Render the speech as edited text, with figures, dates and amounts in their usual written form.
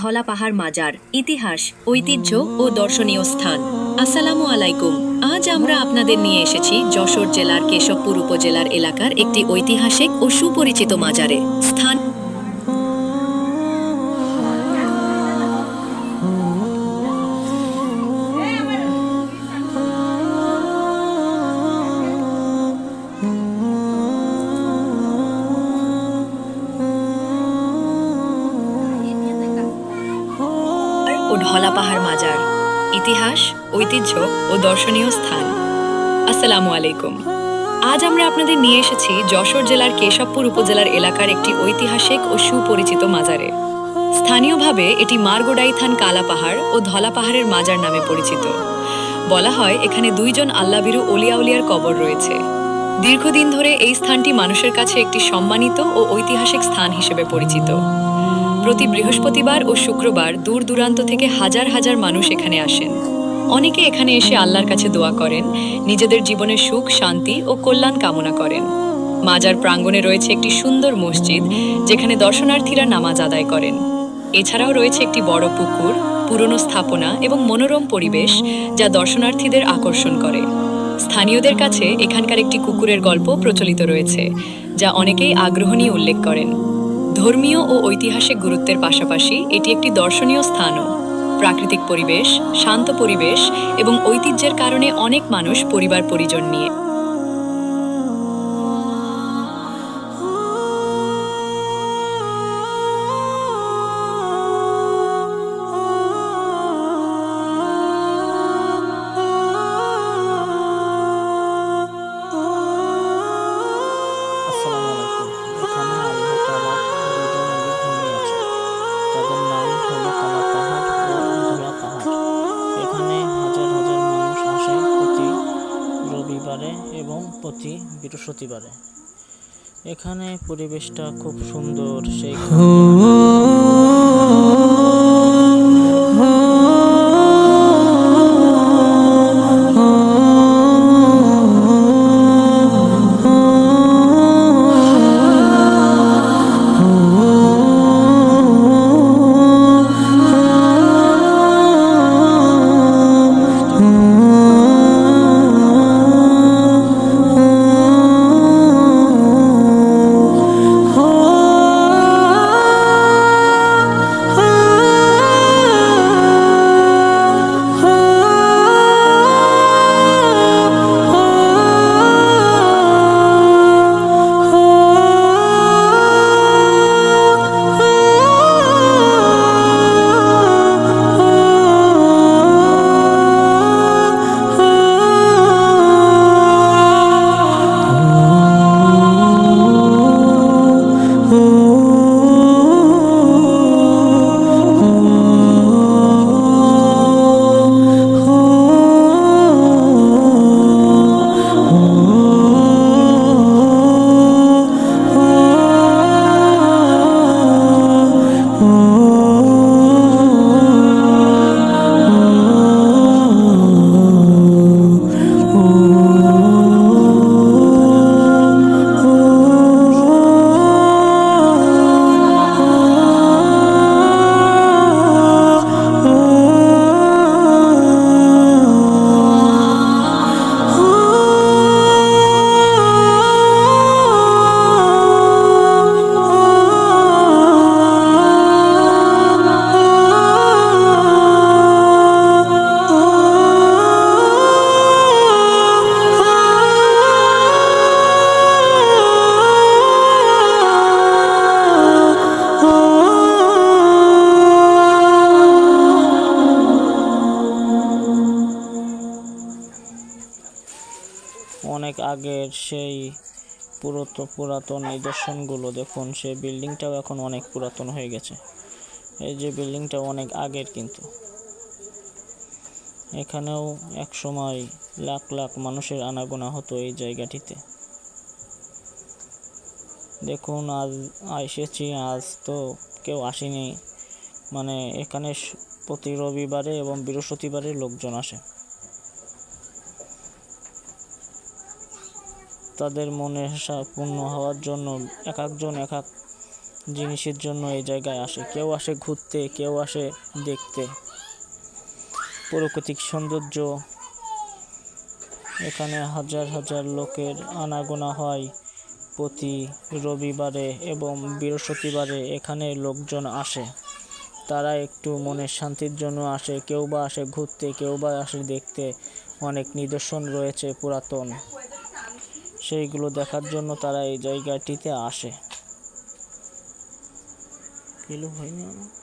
ধলা পাহাড় মাজার ইতিহাস ঐতিহ্য ও দর্শনীয় স্থান। আসসালামু আলাইকুম। আজ আমরা আপনাদের নিয়ে এসেছি যশোর জেলার কেশবপুর উপজেলার এলাকার একটি ঐতিহাসিক ও সুপরিচিত মাজারে। স্থান ও ঢলা পাহাড় মাজার ইতিহাস ঐতিহ্য ও দর্শনীয় স্থান। আসসালামু আলাইকুম। আজ আমরা আপনাদের নিয়ে এসেছি যশোর জেলার কেশবপুর উপজেলার এলাকার একটি ঐতিহাসিক ও সুপরিচিত মাজারে। স্থানীয়ভাবে এটি মারগোডাইথান কালা পাহাড় ও ধলা পাহাড়ের মাজার নামে পরিচিত। বলা হয় এখানে দুইজন আল্লাভীরু অলিয়াউলিয়ার কবর রয়েছে। দীর্ঘদিন ধরে এই স্থানটি মানুষের কাছে একটি সম্মানিত ও ঐতিহাসিক স্থান হিসেবে পরিচিত। প্রতি বৃহস্পতিবার ও শুক্রবার দূর দূরান্ত থেকে হাজার হাজার মানুষ এখানে আসেন। অনেকে এখানে এসে আল্লাহর কাছে দোয়া করেন, নিজেদের জীবনের সুখ শান্তি ও কল্যাণ কামনা করেন। মাজার প্রাঙ্গণে রয়েছে একটি সুন্দর মসজিদ, যেখানে দর্শনার্থীরা নামাজ আদায় করেন। এছাড়াও রয়েছে একটি বড় পুকুর, পুরনো স্থাপনা এবং মনোরম পরিবেশ, যা দর্শনার্থীদের আকর্ষণ করে। স্থানীয়দের কাছে এখানকার একটি কুকুরের গল্প প্রচলিত রয়েছে, যা অনেকেই আগ্রহ নিয়ে উল্লেখ করেন। ধর্মীয় ও ঐতিহাসিক গুরুত্বের পাশাপাশি এটি একটি দর্শনীয় স্থানও। প্রাকৃতিক পরিবেশ, শান্ত পরিবেশ এবং ঐতিহ্যের কারণে অনেক মানুষ পরিবার পরিজন নিয়ে আসসালামু আলাইকুম। এখানে আল্লাহ তাআলার দুজন অলি ঘুমিয়ে আছে, তাদের নাম হলো কালা পাহাড় ও ধলা পাহাড়। এখানে হাজার হাজার মানুষ আসে প্রতি রবিবারে এবং প্রতি বৃহস্পতিবারে। এখানে পরিবেশটা খুব সুন্দর, সেই অনেক আগের সেই পুরাতন নিদর্শনগুলো দেখুন। সেই বিল্ডিংটাও এখন অনেক পুরাতন হয়ে গেছে। এই যে বিল্ডিংটা অনেক আগের, কিন্তু এখানেও এক সময় লাখ লাখ মানুষের আনাগোনা হতো এই জায়গাটিতে। দেখুন আজ এসেছি, আজ তো কেউ আসেনি। মানে এখানে প্রতি রবিবারে এবং বৃহস্পতিবারে লোকজন আসে। তাদের মনের আশা পূর্ণ হওয়ার জন্য এক একজন এক এক জিনিসের জন্য এই জায়গায় আসে। কেউ আসে ঘুরতে, কেউ আসে দেখতে। প্রাকৃতিক সৌন্দর্য, এখানে হাজার হাজার লোকের আনাগোনা হয় প্রতি রবিবারে এবং বৃহস্পতিবারে। এখানে লোকজন আসে, তারা একটু মনের শান্তির জন্য আসে। কেউ বা আসে ঘুরতে, কেউ বা আসে দেখতে। অনেক নিদর্শন রয়েছে পুরাতন, সেইগুলো দেখার জন্য তারা এই জায়গাটিতে আসে। কিলো হয়নি আমার?